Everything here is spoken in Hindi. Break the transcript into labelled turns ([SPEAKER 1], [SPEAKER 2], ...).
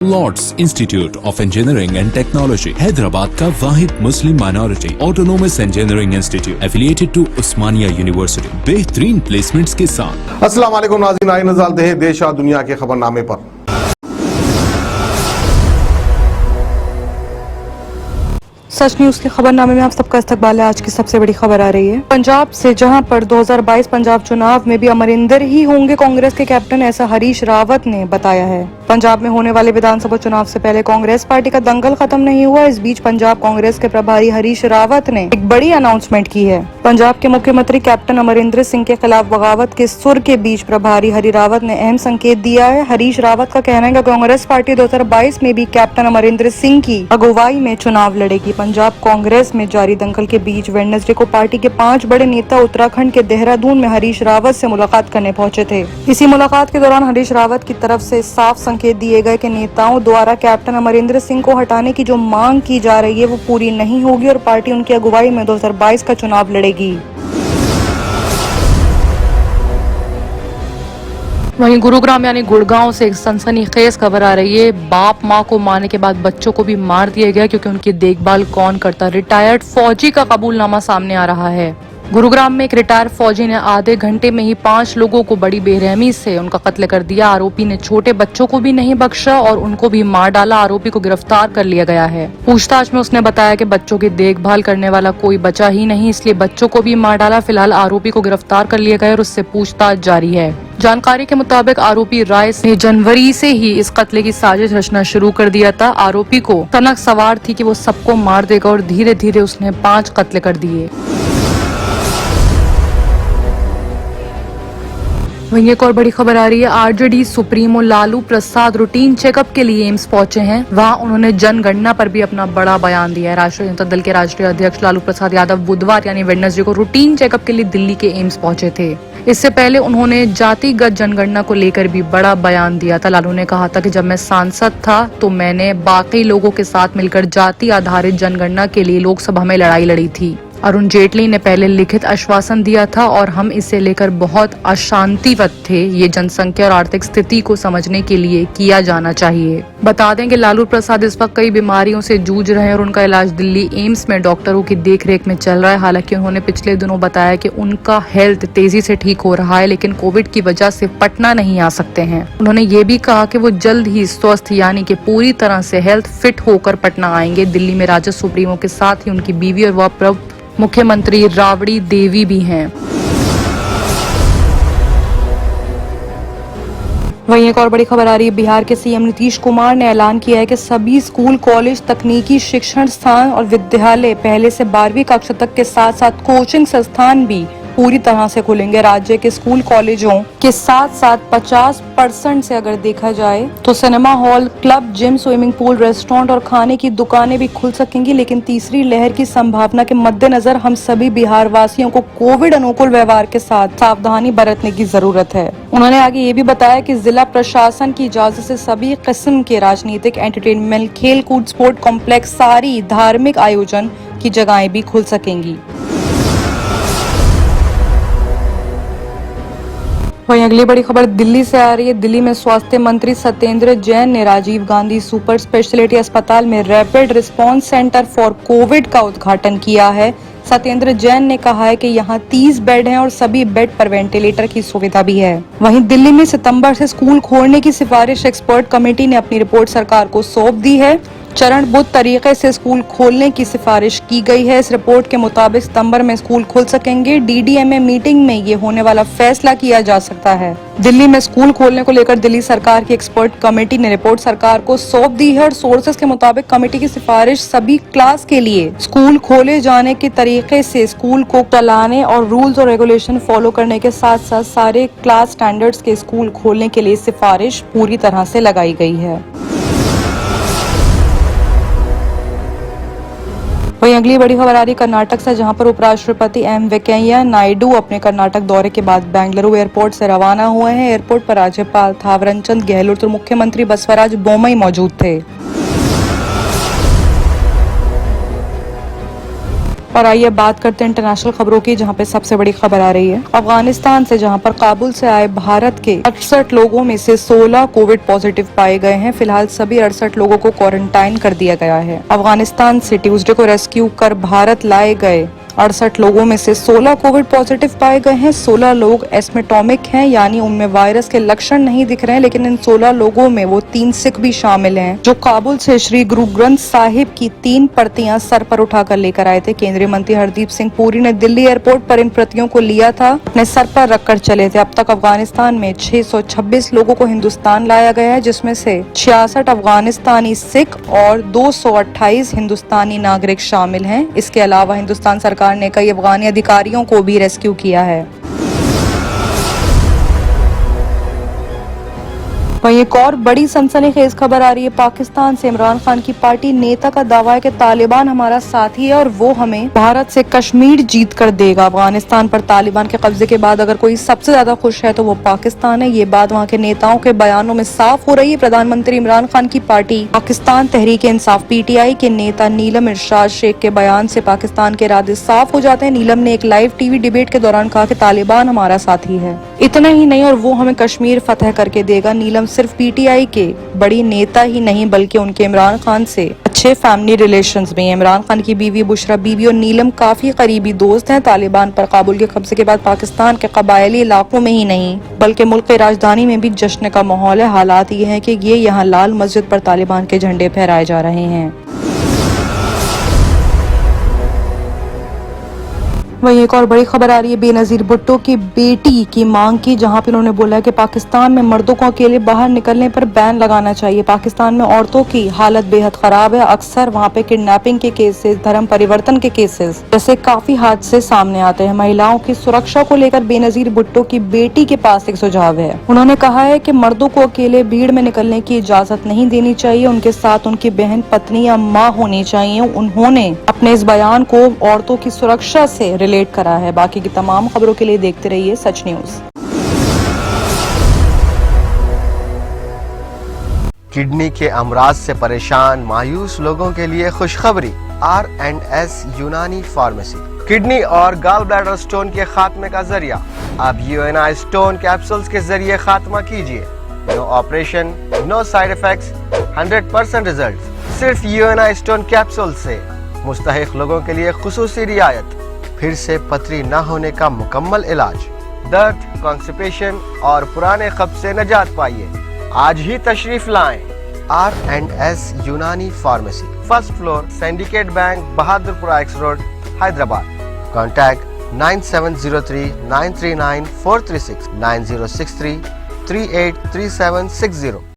[SPEAKER 1] Lord's institute of engineering and technology Hyderabad का वाहिद मुस्लिम minority autonomous engineering institute affiliated to Osmania university बेहतरीन प्लेसमेंट्स के साथ।
[SPEAKER 2] अस्सलाम वालेकुम नाज़रीन, आइए नज़र डालते हैं देश और दुनिया के खबरनामे पर।
[SPEAKER 3] सच न्यूज के खबरनामे में आप सबका इस्तकबाल है। आज की सबसे बड़ी खबर आ रही है पंजाब से, जहां पर 2022 पंजाब चुनाव में भी अमरिंदर ही होंगे कांग्रेस के कैप्टन, ऐसा हरीश रावत ने बताया है। पंजाब में होने वाले विधानसभा चुनाव से पहले कांग्रेस पार्टी का दंगल खत्म नहीं हुआ। इस बीच पंजाब कांग्रेस के प्रभारी हरीश रावत ने एक बड़ी अनाउंसमेंट की है। पंजाब के मुख्यमंत्री कैप्टन अमरिंदर सिंह के खिलाफ बगावत के सुर के बीच प्रभारी हरी रावत ने अहम संकेत दिया है। हरीश रावत का कहना है कि कांग्रेस पार्टी 2022 में भी कैप्टन अमरिंदर सिंह की अगुवाई में चुनाव लड़ेगी। पंजाब कांग्रेस में जारी दंगल के बीच वेडनेसडे को पार्टी के 5 बड़े नेता उत्तराखंड के देहरादून में हरीश रावत से मुलाकात करने पहुंचे थे। इसी मुलाकात के दौरान हरीश रावत की तरफ से साफ संकेत दिए गए कि नेताओं द्वारा कैप्टन अमरिंदर सिंह को हटाने की जो मांग की जा रही है वो पूरी नहीं होगी और पार्टी उनकी अगुवाई में 2022 का चुनाव लड़ेगी। वहीं गुरुग्राम यानी गुड़गांव से एक सनसनीखेज खबर आ रही है। बाप मां को मारने के बाद बच्चों को भी मार दिया गया क्योंकि उनकी देखभाल कौन करता। रिटायर्ड फौजी का कबूलनामा सामने आ रहा है। गुरुग्राम में एक रिटायर्ड फौजी ने आधे घंटे में ही 5 लोगों को बड़ी बेरहमी से उनका कत्ल कर दिया। आरोपी ने छोटे बच्चों को भी नहीं बख्शा और उनको भी मार डाला। आरोपी को गिरफ्तार कर लिया गया है। पूछताछ में उसने बताया कि बच्चों की देखभाल करने वाला कोई बचा ही नहीं, इसलिए बच्चों को भी मार डाला। फिलहाल आरोपी को गिरफ्तार कर लिया गया और उससे पूछताछ जारी है। जानकारी के मुताबिक आरोपी राय ने जनवरी से ही इस कत्ले की साजिश रचना शुरू कर दिया था। आरोपी को तनक सवार थी कि वो सबको मार देगा और धीरे धीरे उसने 5 कत्ल कर दिए। वहीं एक और बड़ी खबर आ रही है। RJD supremo Lalu Prasad routine checkup के लिए एम्स पहुंचे हैं। वहां उन्होंने जनगणना पर भी अपना बड़ा बयान दिया है। राष्ट्रीय जनता दल के राष्ट्रीय अध्यक्ष लालू प्रसाद यादव बुधवार यानी वेडनेसडे को रूटीन चेकअप के लिए दिल्ली के एम्स पहुंचे थे। इससे पहले उन्होंने जातिगत जनगणना को लेकर भी बड़ा बयान दिया था। लालू ने कहा था कि जब मैं सांसद था तो मैंने बाकी लोगों के साथ मिलकर जाति आधारित जनगणना के लिए लोकसभा में लड़ाई लड़ी थी। अरुण जेटली ने पहले लिखित आश्वासन दिया था और हम इसे लेकर बहुत अशांतिवत थे। ये जनसंख्या और आर्थिक स्थिति को समझने के लिए किया जाना चाहिए। बता दें कि लालू प्रसाद इस वक्त कई बीमारियों से जूझ रहे हैं और उनका इलाज दिल्ली एम्स में डॉक्टरों की देखरेख में चल रहा है। हालांकि उन्होंने पिछले दिनों बताया कि उनका हेल्थ तेजी से ठीक हो रहा है, लेकिन कोविड की वजह से पटना नहीं आ सकते हैं। उन्होंने ये भी कहा कि वो जल्द ही स्वस्थ यानी कि पूरी तरह से हेल्थ फिट होकर पटना आएंगे। दिल्ली में राजद सुप्रीमो के साथ ही उनकी बीवी और वह मुख्यमंत्री राबड़ी देवी भी हैं। वहीं एक और बड़ी खबर आ रही है। बिहार के सीएम नीतीश कुमार ने ऐलान किया है कि सभी स्कूल, कॉलेज, तकनीकी शिक्षण संस्थान और विद्यालय पहले से 12वीं कक्षा तक के साथ साथ कोचिंग संस्थान भी पूरी तरह से खुलेंगे। राज्य के स्कूल कॉलेजों के साथ साथ 50% से अगर देखा जाए तो cinema hall, club, gym, swimming pool, restaurant और खाने की दुकानें भी खुल सकेंगी। लेकिन तीसरी लहर की संभावना के मद्देनजर हम सभी बिहार वासियों को कोविड अनुकूल व्यवहार के साथ सावधानी बरतने की जरूरत है। उन्होंने आगे ये भी बताया कि जिला प्रशासन की इजाजत से सभी किस्म के राजनीतिक, एंटरटेनमेंट, खेल कूद, स्पोर्ट कॉम्प्लेक्स, सारी धार्मिक आयोजन की जगहें भी खुल सकेंगी। वहीं अगली बड़ी खबर दिल्ली से आ रही है। दिल्ली में स्वास्थ्य मंत्री सत्येंद्र जैन ने राजीव गांधी सुपर स्पेशलिटी अस्पताल में rapid response centre for Covid का उद्घाटन किया है। सत्येंद्र जैन ने कहा है कि यहाँ 30 बेड हैं और सभी बेड पर वेंटिलेटर की सुविधा भी है। वहीं दिल्ली में सितंबर से स्कूल खोलने की सिफारिश एक्सपर्ट कमेटी ने अपनी रिपोर्ट सरकार को सौंप दी है। चरणबद्ध तरीके से स्कूल खोलने की सिफारिश की गई है। इस रिपोर्ट के मुताबिक सितंबर में स्कूल खुल सकेंगे। डीडीएमए मीटिंग में ये होने वाला फैसला किया जा सकता है। दिल्ली में स्कूल खोलने को लेकर दिल्ली सरकार की एक्सपर्ट कमेटी ने रिपोर्ट सरकार को सौंप दी है और सोर्सेज के मुताबिक कमेटी की सिफारिश सभी क्लास के लिए स्कूल खोले जाने के तरीके से स्कूल को चलाने और रूल्स और रेगुलेशन फॉलो करने के साथ साथ सारे क्लास स्टैंडर्ड्स के स्कूल खोलने के लिए सिफारिश पूरी तरह से लगाई गई है। वहीं अगली बड़ी खबर आ रही कर्नाटक से, जहां पर उपराष्ट्रपति एम वेंकैया नायडू अपने कर्नाटक दौरे के बाद बेंगलुरु एयरपोर्ट से रवाना हुए हैं। एयरपोर्ट पर राज्यपाल थावरचंद गहलोत और मुख्यमंत्री बसवराज बोम्मई मौजूद थे। और आइए बात करते हैं इंटरनेशनल खबरों की, जहां पे सबसे बड़ी खबर आ रही है अफगानिस्तान से, जहां पर काबुल से आए भारत के 68 लोगों में से 16 कोविड पॉजिटिव पाए गए हैं। फिलहाल सभी 68 लोगों को क्वारंटाइन कर दिया गया है। अफगानिस्तान से ट्यूसडे को रेस्क्यू कर भारत लाए गए 68 लोगों में से 16 कोविड पॉजिटिव पाए गए हैं। 16 लोग एसिम्प्टोमेटिक हैं, यानी उनमें वायरस के लक्षण नहीं दिख रहे हैं, लेकिन इन 16 लोगों में वो 3 सिख भी शामिल हैं, जो काबुल से श्री गुरु ग्रंथ साहिब की 3 प्रतियां सर पर उठाकर लेकर आए थे। केंद्रीय मंत्री हरदीप सिंह पुरी ने दिल्ली एयरपोर्ट पर इन प्रतियों को लिया था, अपने सर पर रखकर चले थे। अब तक अफगानिस्तान में 626 लोगों को हिंदुस्तान लाया गया है, जिसमें से 66 अफगानिस्तानी सिख और 228 हिंदुस्तानी नागरिक शामिल हैं। इसके अलावा हिंदुस्तान सरकार ने कई अफगानी अधिकारियों को भी रेस्क्यू किया है। वहीं एक और बड़ी सनसनीखेज खबर आ रही है पाकिस्तान से। इमरान खान की पार्टी नेता का दावा है कि तालिबान हमारा साथी है और वो हमें भारत से कश्मीर जीत कर देगा। अफगानिस्तान पर तालिबान के कब्जे के बाद अगर कोई सबसे ज्यादा खुश है तो वो पाकिस्तान है। ये बात वहाँ के नेताओं के बयानों में साफ हो रही है। प्रधानमंत्री इमरान खान की पार्टी पाकिस्तान तहरीक इंसाफ PTI के नेता नीलम इरशाद शेख के बयान से पाकिस्तान के इरादे साफ हो जाते हैं। नीलम ने एक लाइव TV डिबेट के दौरान कहा कि तालिबान हमारा साथी है, इतना ही नहीं और वो हमें कश्मीर फतह करके देगा। नीलम सिर्फ PTI के बड़ी नेता ही नहीं बल्कि उनके इमरान खान से अच्छे फैमिली रिलेशंस भी हैं। इमरान खान की बीवी बुशरा बीबी और नीलम काफी करीबी दोस्त हैं। तालिबान पर काबुल के कब्जे के बाद पाकिस्तान के कबायली इलाकों में ही नहीं बल्कि मुल्क की राजधानी में भी जश्न का माहौल है। हालात ये हैं कि ये यहाँ लाल मस्जिद पर तालिबान के झंडे फहराए जा रहे हैं। वहीं एक और बड़ी खबर आ रही है बेनजीर भुट्टो की बेटी की मांग की, जहां पर उन्होंने बोला कि पाकिस्तान में मर्दों को अकेले बाहर निकलने पर बैन लगाना चाहिए। पाकिस्तान में औरतों की हालत बेहद खराब है। अक्सर वहां पे किडनैपिंग के केसेस, धर्म परिवर्तन के केसेस जैसे काफी हादसे सामने आते हैं। महिलाओं की सुरक्षा को लेकर बेनजीर भुट्टो की बेटी के पास एक सुझाव है। उन्होंने कहा है कि मर्दों को अकेले भीड़ में निकलने की इजाजत नहीं देनी चाहिए, उनके साथ उनकी बहन, पत्नी या माँ होनी चाहिए। उन्होंने अपने इस बयान को औरतों की सुरक्षा से रिलेट करा है। बाकी की तमाम खबरों के लिए देखते रहिए सच न्यूज।
[SPEAKER 4] किडनी के अमराज से परेशान मायूस लोगों के लिए खुशखबरी। R&S यूनानी फार्मेसी किडनी और गॉल ब्लैडर स्टोन के खात्मे का जरिया। अब UNI स्टोन कैप्सूल्स के जरिए खात्मा कीजिए। No operation, no side effects, 100% result. सिर्फ UNI स्टोन कैप्सूल से मुस्तहिक लोगों के लिए खुसूसी रियायत। फिर से पथरी न होने का मुकम्मल इलाज। दर्द, कॉन्स्टिपेशन और पुराने कब्ज से निजात पाइए। आज ही तशरीफ लाएं। R&S यूनानी pharmacy, first floor, syndicate bank, Bahadurpura X road, Hyderabad. Contact 9703 939 436 9063 383760।